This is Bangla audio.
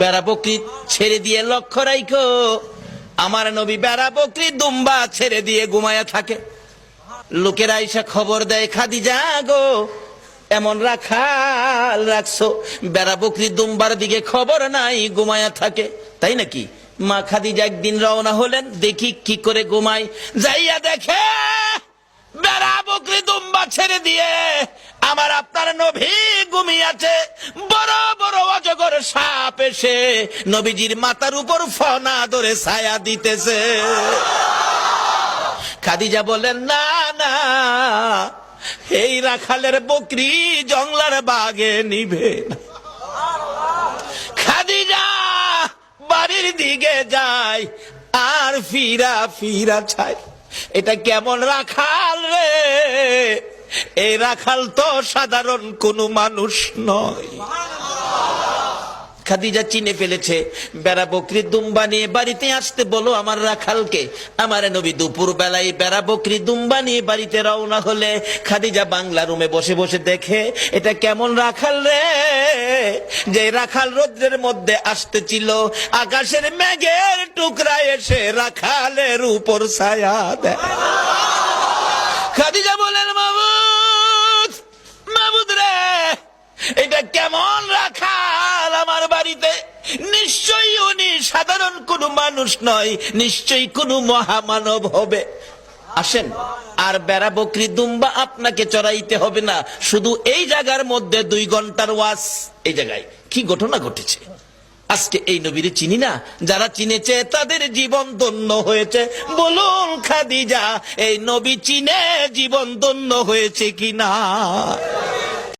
বেড়া বকরি ছেড়ে দিয়ে লক্ষ্য রাখো, আমার নবী বেড়া বকরি দুম্বা ছেড়ে দিয়ে ঘুমায়া থাকে। লোকেরা এসে খবর দেয়, খাদিজা গো, এমন রাখাল রাখছো, বেড়া বকরি দুম্বার দিকে খবর নাই, ঘুমায়া থাকে। তাই নাকি? মা খাদিজা একদিন রওনা হলেন, দেখি কি করে ঘুমায়। যাইয়া দেখে বেড়া বকরি দুম্বা ছেড়ে দিয়ে আমার আপনার নবী ঘুমিয়েছে। বড় বড় অজগর সাপ এসে নবীজির মাথার উপর ফনা ধরে ছায়া দিতেছে। খাদিজা বলেন, না না, এই রাখালের বকরি জংলার বাগে নিবে না। খাদিজা বাড়ির দিকে যায় আর ফিরা ফিরা চায়, এটা কেমন রাখাল রে? এই রাখাল তো সাধারণ কোনো মানুষ নয়। খাদিজা চিনে ফেলেছে। বেড়া বকরি দুম্বা নিয়ে বাড়িতে আসতে বলো আমার রাখালকে। আমার নবী দুপুর বেলায় বেড়া বকরি দুম্বা নিয়ে বাড়িতে রওনা হলে খাদিজা বাংলা রুমে বসে বসে দেখে, এটা কেমন রাখাল রে? যে রাখাল রৌদ্রের মধ্যে আসতেছিল, আকাশের মেঘের টুকরা এসে রাখালের উপর ছায়া দেয়। খাদিজা বলেন, মাবুদ, মাবুদ রে, এটা কেমন রাখাল আমার বাড়িতে? নিশ্চয়ই উনি সাধারণ কোনো মানুষ নয়, নিশ্চয়ই কোনো মহামানব হবে। আসেন, আর বেড়া বকরি দুম্বা আপনাকে চড়াইতে হবে না, শুধু এই জায়গার মধ্যে 2 ঘন্টার ওয়াজ। এই জায়গায় কি ঘটনা ঘটেছে আজকে এই নবীরে চিনি না, যারা চিনেছে তাদের জীবন ধন্য হয়েছে। বলুন খাদিজা, এই নবী চিনে জীবন ধন্য হয়েছে কিনা?